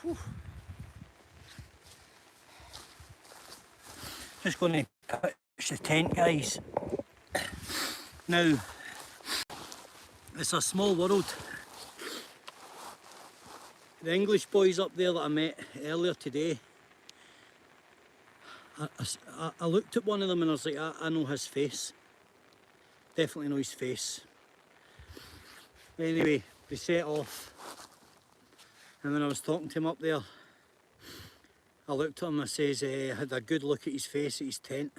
Whew. Just going to pitch the tent, guys. Now, it's a small world. The English boys up there that I met earlier today, I looked at one of them and I was like, I know his face. Definitely know his face. Anyway, we set off, and when I was talking to him up there, I looked at him and I says, I had a good look at his face at his tent,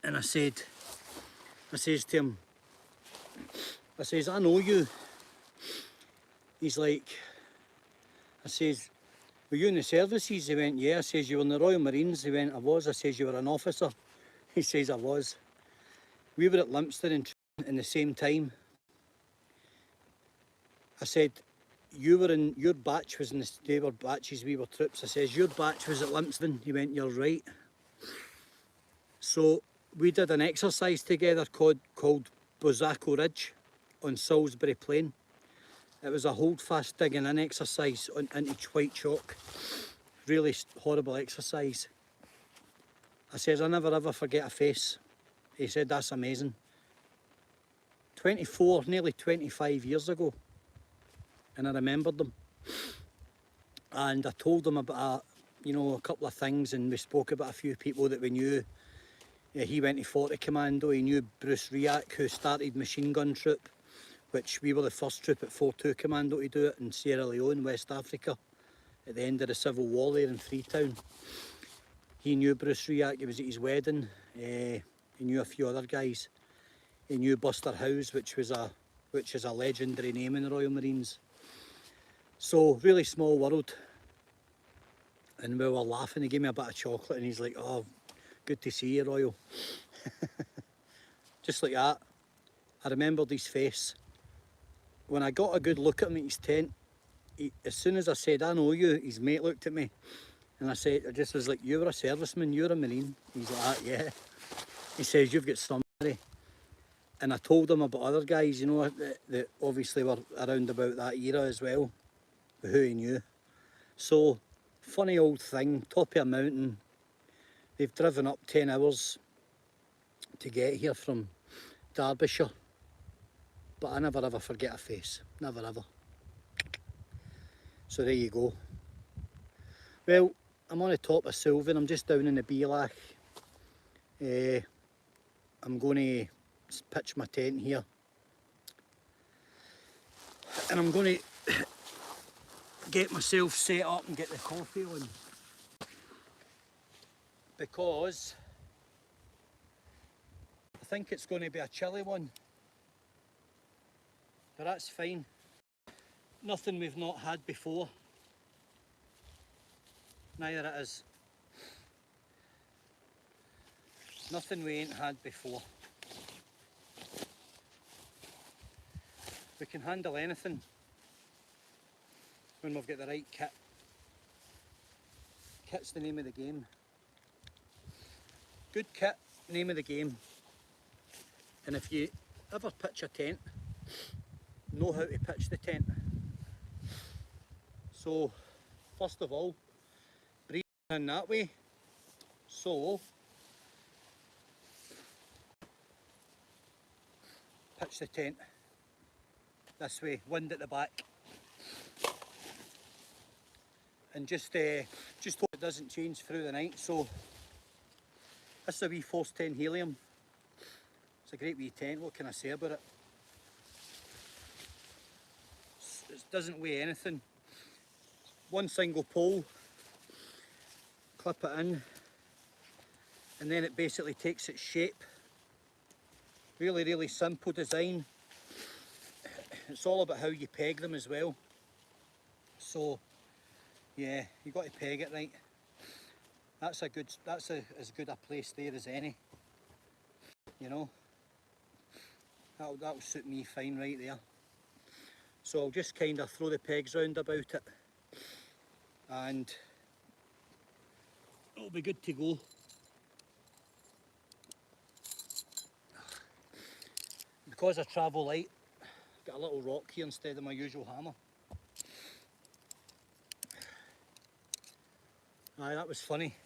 and I says to him, I says, I know you. He's like, I says, were you in the services? He went, yeah. I says, you were in the Royal Marines? He went, I was. I says, you were an officer? He says, I was. We were at Limpston in the same time. I said, you were in, your batch was in the, they were batches, we were troops. I says, your batch was at Limpston? He went, you're right. So we did an exercise together called Bozzacco Ridge on Salisbury Plain. It was a hold-fast digging in exercise into white chalk. Really horrible exercise. I says, I never ever forget a face. He said, that's amazing. 24, nearly 25 years ago. And I remembered them. And I told them about, a couple of things, and we spoke about a few people that we knew. Yeah, he went to 40 Commando. He knew Bruce Riak, who started Machine Gun Troop, which we were the first troop at 42 Commando to do it in Sierra Leone, West Africa, at the end of the Civil War there in Freetown. He knew Bruce Riak. He was at his wedding. He knew a few other guys. He knew Buster Howes, which is a legendary name in the Royal Marines. So, really small world. And we were laughing. He gave me a bit of chocolate and he's like, oh, good to see you, Royal. Just like that. I remembered his face. When I got a good look at him at his tent, as soon as I said, I know you, his mate looked at me. And I just was like, you were a serviceman, you're a Marine. He's like, yeah. He says, you've got somebody. And I told him about other guys, that obviously were around about that era as well, who he knew. So, funny old thing, top of a mountain. They've driven up 10 hours to get here from Derbyshire. But I never ever forget a face, never ever. So there you go. Well, I'm on the top of Suilven, I'm just down in the Beelach. I'm going to pitch my tent here. And I'm going to get myself set up and get the coffee on. Because I think it's going to be a chilly one. But that's fine. Nothing we've not had before. Neither it is. Nothing we ain't had before. We can handle anything when we've got the right kit. Kit's the name of the game. Good kit, name of the game. And if you ever pitch a tent, know how to pitch the tent. So, first of all, breathe in that way. So, pitch the tent this way, wind at the back. And just hope it doesn't change through the night. So, this is a wee Force 10 helium. It's a great wee tent, what can I say about it? It doesn't weigh anything. One single pole, clip it in, and then it basically takes its shape. Really, really simple design. It's all about how you peg them as well. So, yeah, you got to peg it right. That's as good a place there as any. That'll suit me fine right there. So I'll just kind of throw the pegs round about it and it'll be good to go. Because I travel light, I've got a little rock here instead of my usual hammer. Aye, that was funny.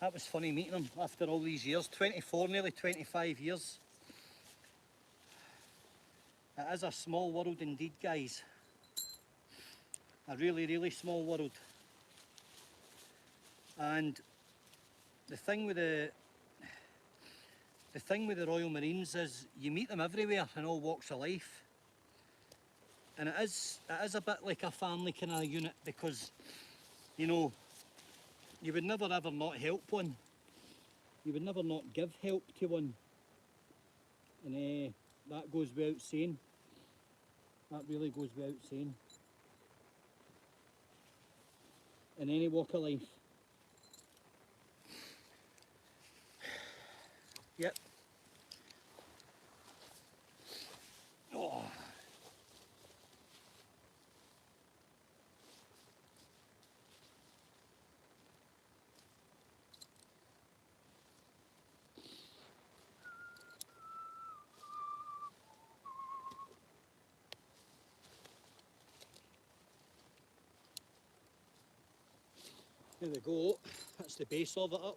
That was funny meeting him after all these years. 24, nearly 25 years. It is a small world indeed, guys. A really, really small world. And the thing with the Royal Marines is you meet them everywhere in all walks of life. And it is a bit like a family kind of unit, because, you know, you would never ever not help one. You would never not give help to one. And that goes without saying. That really goes without saying. In any walk of life. Yep. Oh. There we go. That's the base of it up.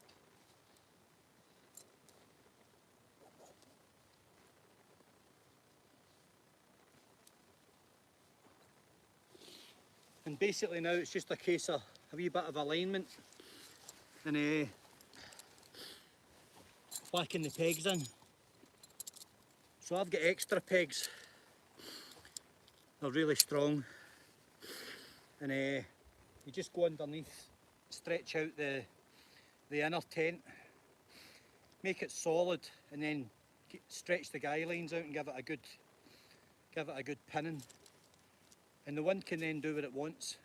And basically now it's just a case of a wee bit of alignment and backing the pegs in. So I've got extra pegs. They're really strong. And you just go underneath, stretch out the inner tent, make it solid, and then stretch the guy lines out and give it a good pinning. And the wind can then do what it wants.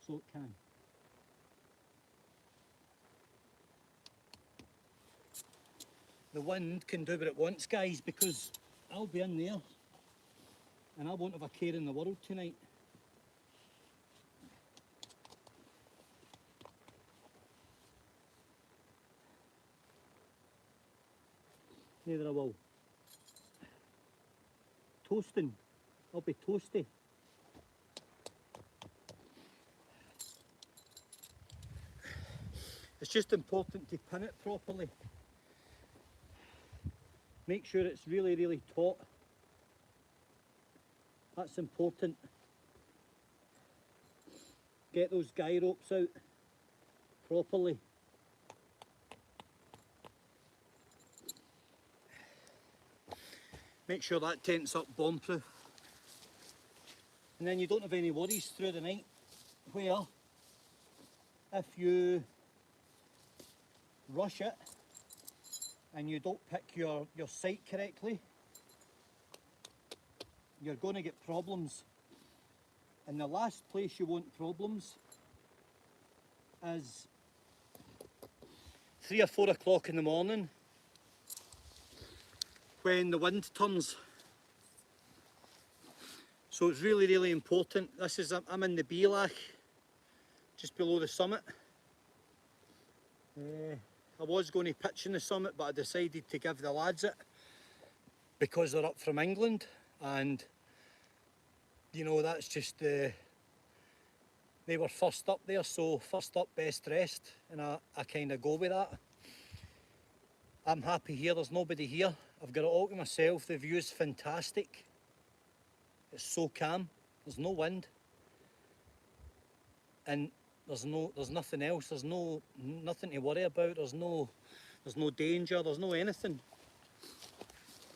So it can. The wind can do what it wants, guys, because I'll be in there and I won't have a care in the world tonight. Neither I will. Toasting. I'll be toasty. It's just important to pin it properly. Make sure it's really, really taut. That's important. Get those guy ropes out properly. Make sure that tent's up bomb-proof. And then you don't have any worries through the night, where if you rush it and you don't pick your sight correctly, you're going to get problems. And the last place you want problems is 3 or 4 o'clock in the morning when the wind turns. So it's really, really important. I'm in the Beelach, just below the summit. I was going to pitch in the summit, but I decided to give the lads it because they're up from England, and you know, that's just they were first up there, so first up, best dressed, and I kind of go with that. I'm happy here, there's nobody here. I've got it all to myself, the view's fantastic. It's so calm, there's no wind. And there's nothing else, there's nothing to worry about, there's no danger, there's no anything.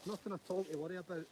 Nothing at all to worry about.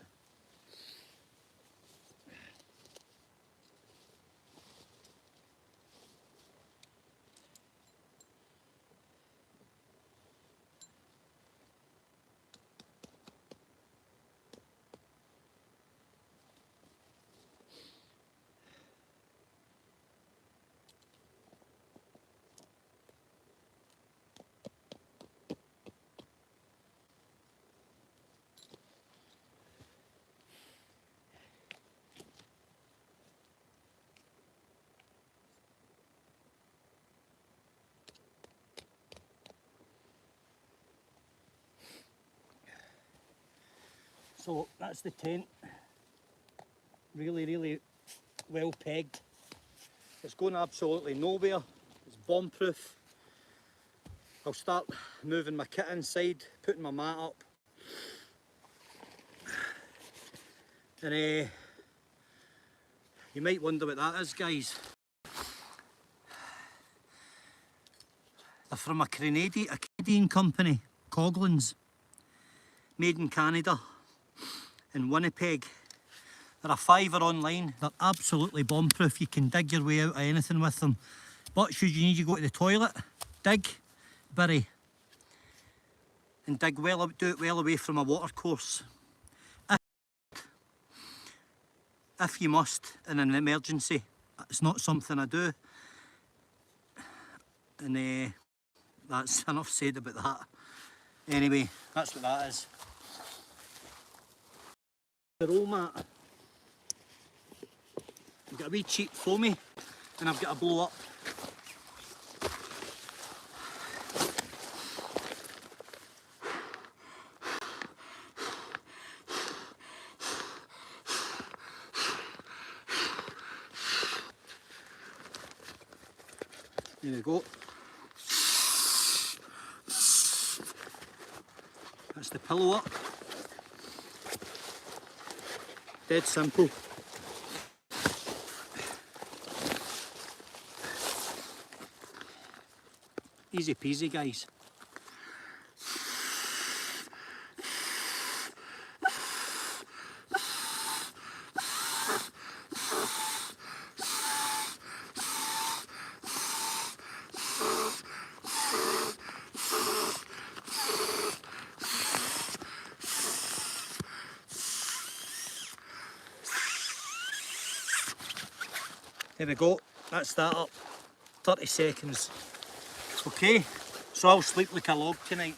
So that's the tent. Really well pegged. It's going absolutely nowhere. It's bomb proof. I'll start moving my kit inside, putting my mat up. And you might wonder what that is, guys. They're from a Canadian company, Coughlin's, made in Canada, in Winnipeg. They're a $5 online. They're absolutely bomb-proof. You can dig your way out of anything with them. But should you need to go to the toilet, dig, bury, and dig well, do it well away from a watercourse. If you must, in an emergency. It's not something I do. And that's enough said about that. Anyway, that's what that is. The roll mat. I've got a wee cheap foamy and I've got a blow up. There we go. That's the pillow up. Dead simple. Easy peasy, guys. There we go, that's that up. 30 seconds. Okay, so I'll sleep like a log tonight.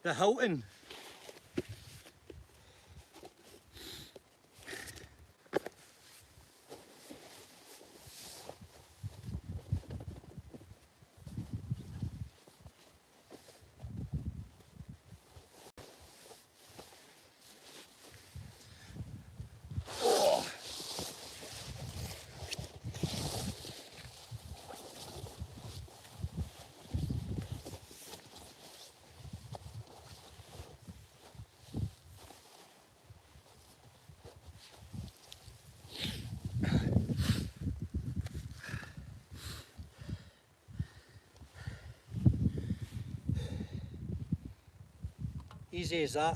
The Hilton. Easy as that.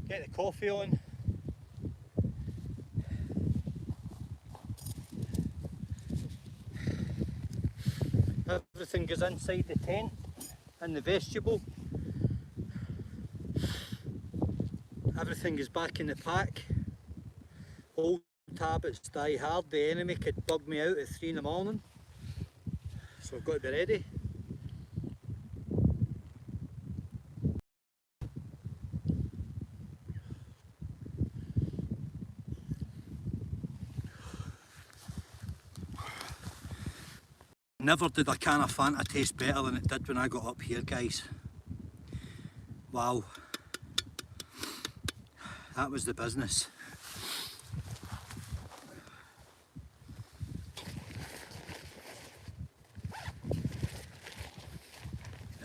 Get the coffee on. Everything goes inside the tent in the vestibule. Everything is back in the pack. Old habits die hard. The enemy could bug me out at 3 in the morning. So I've got to be ready. Never did a can of Fanta taste better than it did when I got up here, guys. Wow. That was the business.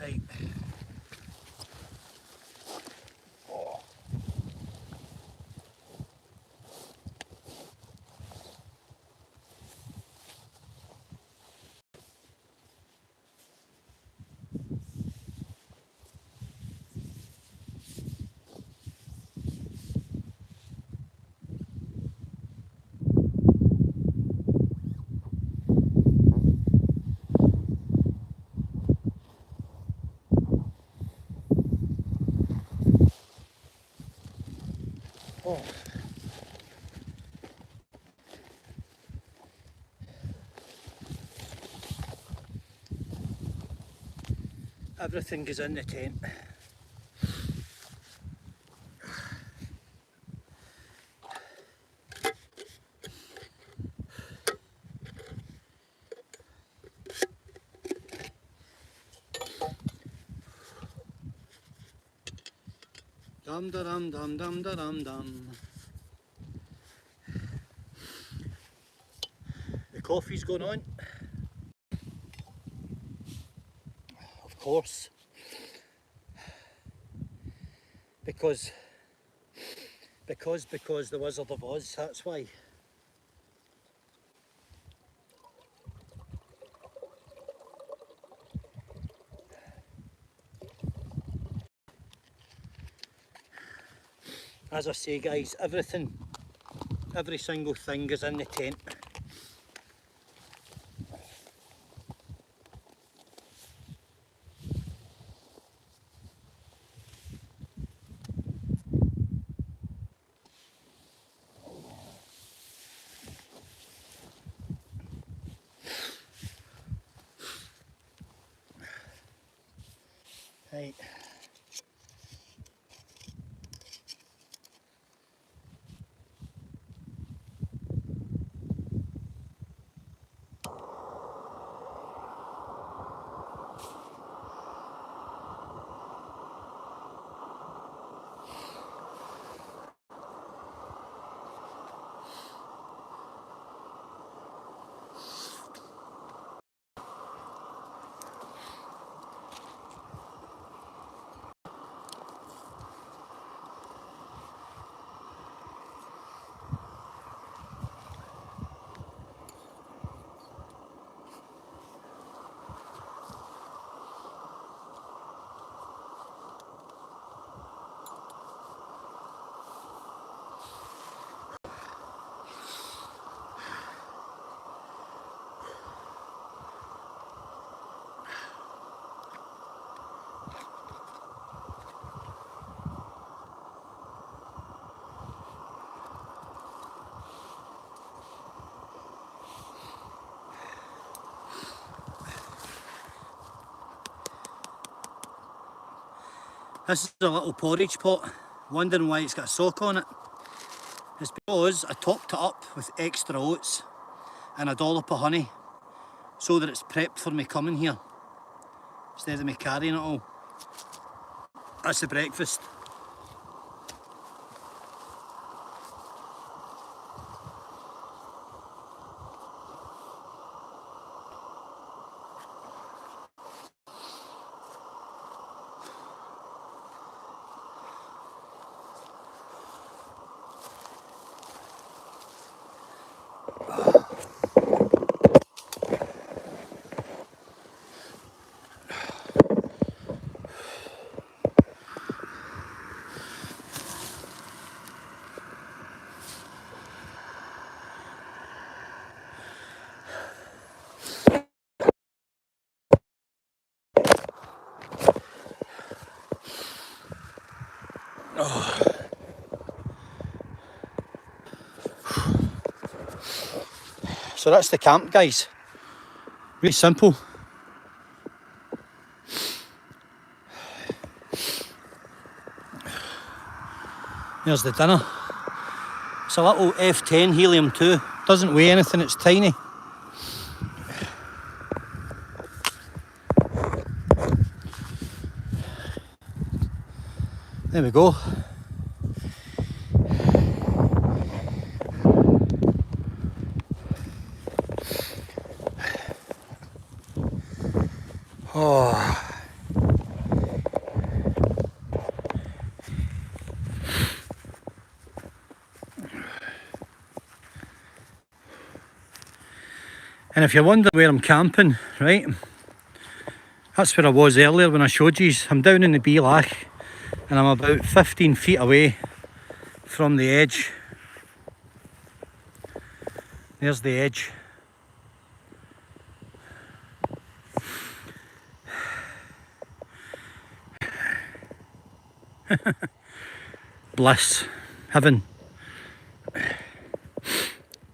Right. Oh. Oh. everything goes in the tent. Dum da dum dum dum da dum dum. The coffee's going on. Of course. Because the Wizard of Oz, that's why. As I say guys, every single thing is in the tent. Right. This is a little porridge pot. Wondering why it's got a sock on it. It's because I topped it up with extra oats and a dollop of honey so that it's prepped for me coming here instead of me carrying it all. That's the breakfast. So that's the camp, guys. Really simple. There's the dinner. It's a little F10 helium 2. Doesn't weigh anything, it's tiny. There we go. Oh. And if you're wondering where I'm camping, right, that's where I was earlier when I showed you. I'm down in the Beelach and I'm about 15 feet away from the edge. There's the edge. Bliss, heaven.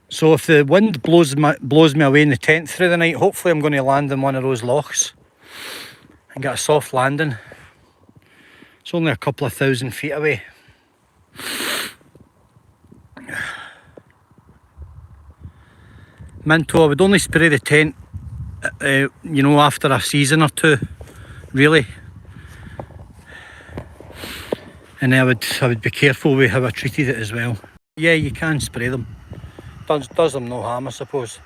So if the wind blows me away in the tent through the night, hopefully I'm going to land in one of those lochs. and get a soft landing. It's only a couple of 1,000 feet away. Minto, I would only spray the tent, you know, after a season or two, really. And I would be careful with how I treated it as well. Yeah, you can spray them. Does them no harm, I suppose.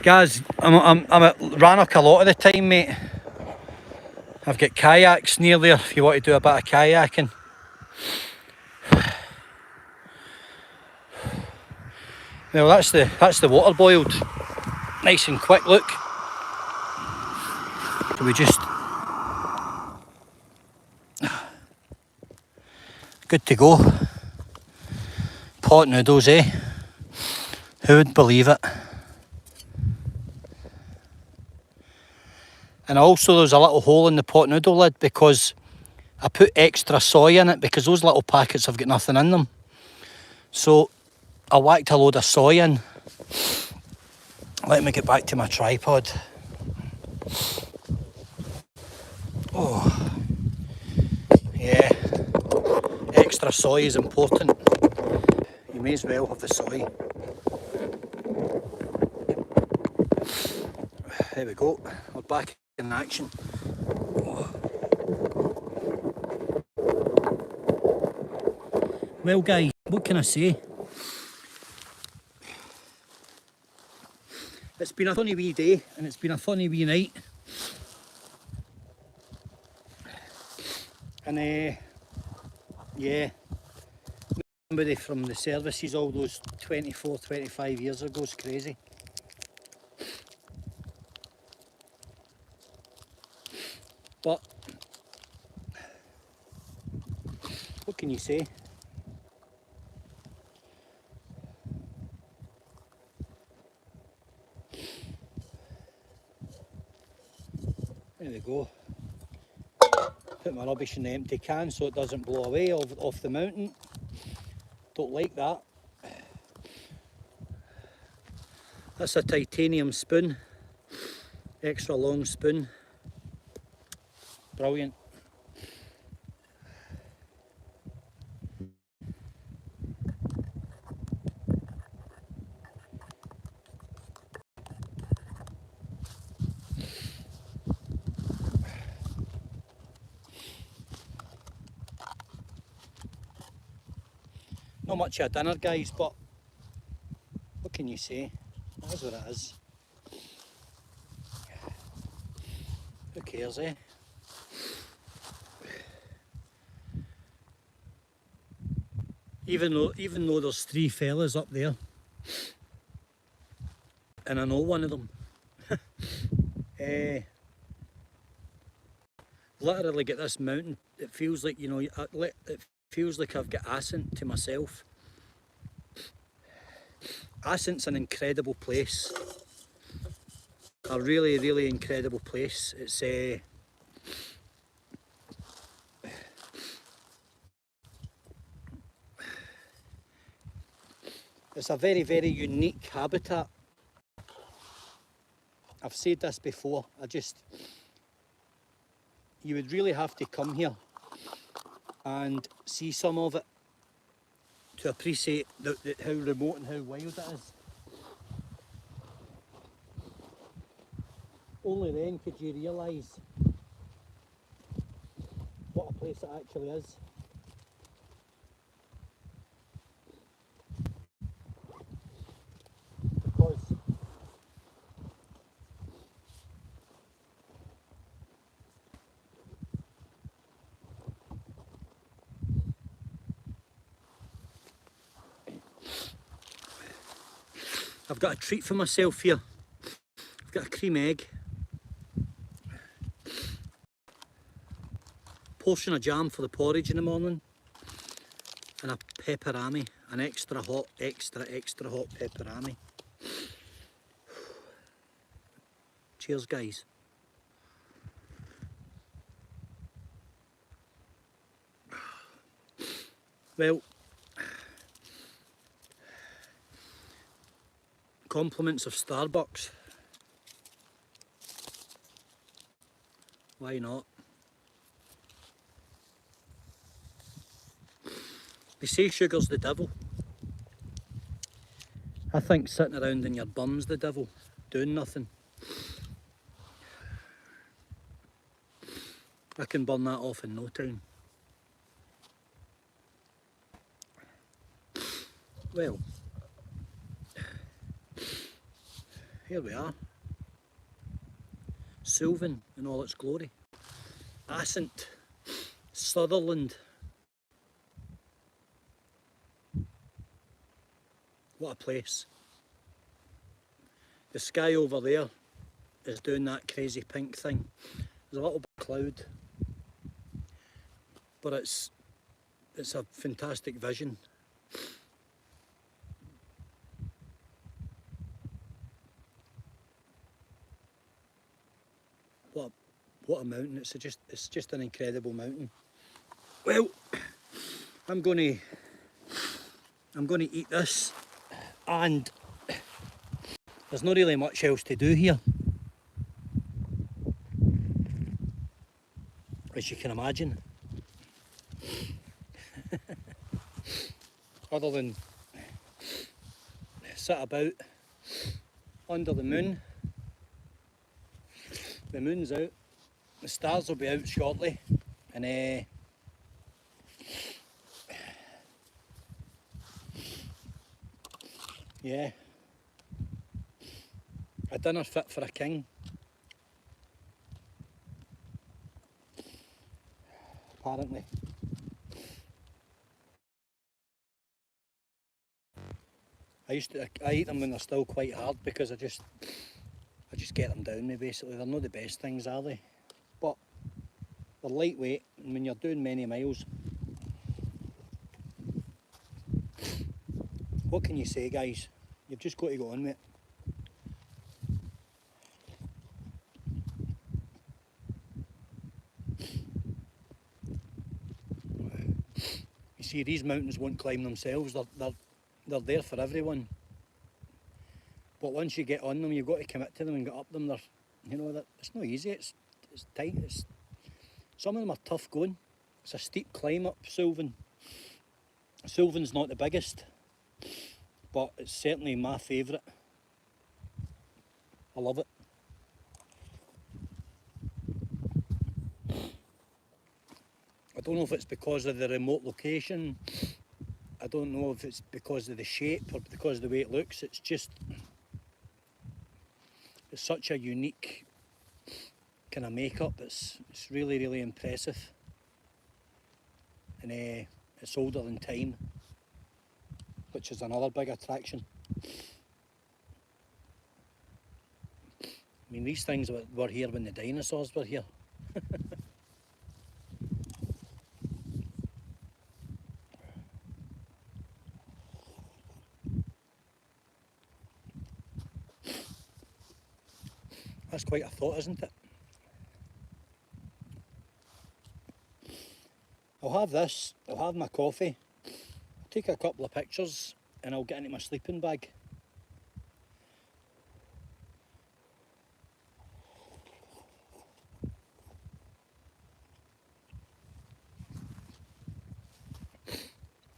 Guys, I'm at Rannoch a lot of the time, mate. I've got kayaks near there if you want to do a bit of kayaking. Well, that's the water boiled. Nice and quick, look. So we just good to go. Pot noodles, eh? Who would believe it? And also there's a little hole in the pot noodle lid because I put extra soy in it because those little packets have got nothing in them. So I whacked a load of soy in. Let me get back to my tripod. Oh, yeah. Extra soy is important. You may as well have the soy. There we go. We're back in action. Well, guys, what can I say? It's been a funny wee day and it's been a funny wee night. And yeah, somebody from the services all those 24, 25 years ago is crazy. But what can you say? There we go. Put my rubbish in the empty can so it doesn't blow away off the mountain. Don't like that. That's a titanium spoon. Extra long spoon. Brilliant. Not much of a dinner, guys, but what can you say? That is what it is. Who cares, eh? Even though there's 3 fellas up there, and I know one of them. Literally get this mountain. It feels like, you know, it feels like I've got Ascent to myself. Ascent's an incredible place. A really, really incredible place. It's a very, very unique habitat. I've said this before, you would really have to come here and see some of it to appreciate how remote and how wild it is. Only then could you realise what a place it actually is. Because I've got a treat for myself here. I've got a cream egg, portion of jam for the porridge in the morning, and a pepperami, an extra hot pepperami. Cheers, guys. Well, compliments of Starbucks. Why not? They say sugar's the devil. I think sitting around in your bum's the devil, doing nothing. I can burn that off in no time. Well, here we are. Suilven in all its glory. Ascent, Sutherland. What a place. The sky over there is doing that crazy pink thing. There's a little bit of cloud, but it's a fantastic vision. What a mountain. It's just an incredible mountain. Well, I'm gonna eat this, and there's not really much else to do here, as you can imagine, other than sit about under the moon. The moon's out, the stars will be out shortly, and yeah, a dinner fit for a king. Apparently. I eat them when they're still quite hard, because I just get them down me basically. They're not the best things, are they? But they're lightweight, and when you're doing many miles, what can you say, guys? You've just got to go on with it. You see, these mountains won't climb themselves. They're there for everyone. But once you get on them, you've got to commit to them and get up them. It's not easy. It's tight. Some of them are tough going. It's a steep climb up Suilven. Suilven's not the biggest, but it's certainly my favourite. I love it. I don't know if it's because of the remote location. I don't know if it's because of the shape or because of the way it looks. It's such a unique kind of makeup. It's really, really impressive. And it's older than time, which is another big attraction. I mean, these things were here when the dinosaurs were here. That's quite a thought, isn't it? I'll have this, I'll have my coffee, I'll take a couple of pictures, and I'll get into my sleeping bag.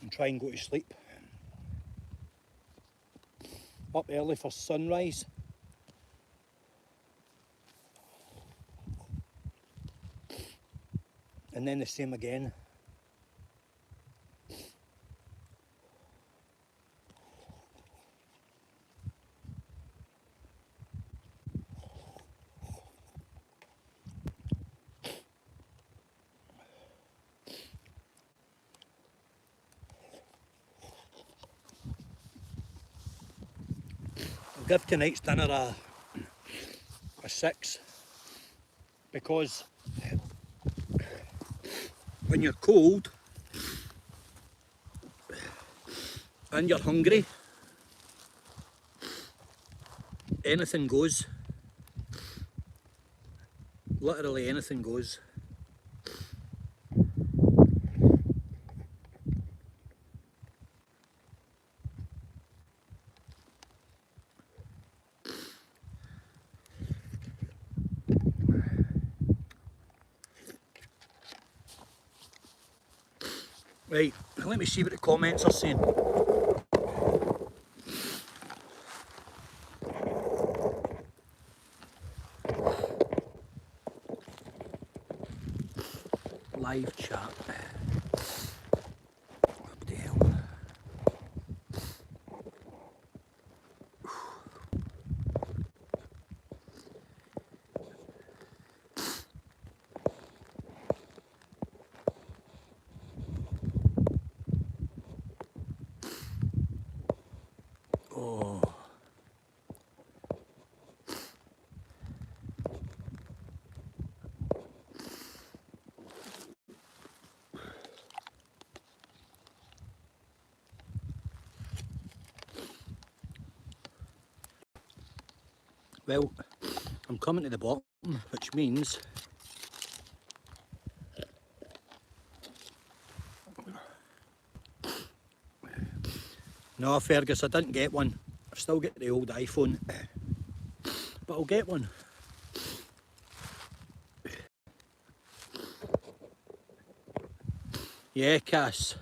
And try and go to sleep. Up early for sunrise. And then the same again. I'll give tonight's dinner a 6, because when you're cold and you're hungry, anything goes. Literally anything goes. Right, let me see what the comments are saying. Live chat. What the hell? Oh. Well, I'm coming to the bottom, which means no, Fergus, I didn't get one. I've still got the old iPhone, but I'll get one. Yeah, Cass.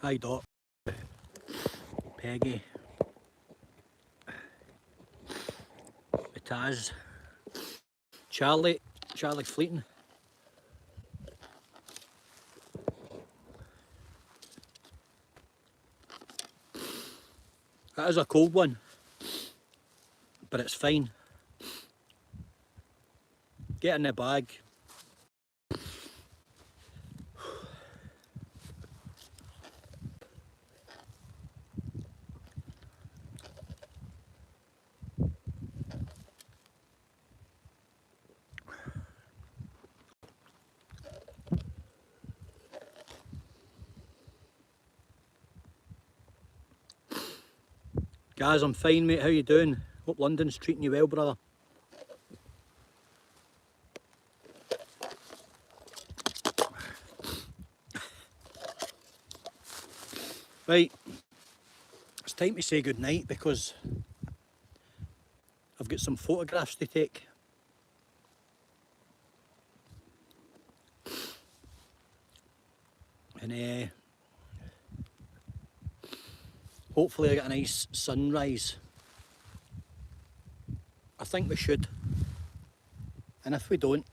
Hi, Doc. Peggy. Taz. Charlie. Charlie Fleeton. That is a cold one, but it's fine. Get in the bag. Guys, I'm fine, mate. How you doing? Hope London's treating you well, brother. Right, it's time to say goodnight because I've got some photographs to take. And hopefully I get a nice sunrise. I think we should. And if we don't,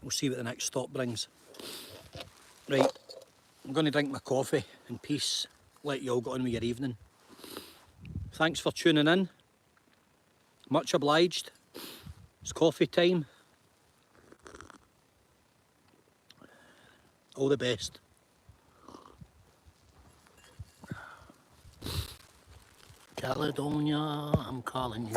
we'll see what the next stop brings. Right, I'm going to drink my coffee in peace. Let you all get on with your evening. Thanks for tuning in. Much obliged. It's coffee time. All the best. Caledonia, I'm calling you.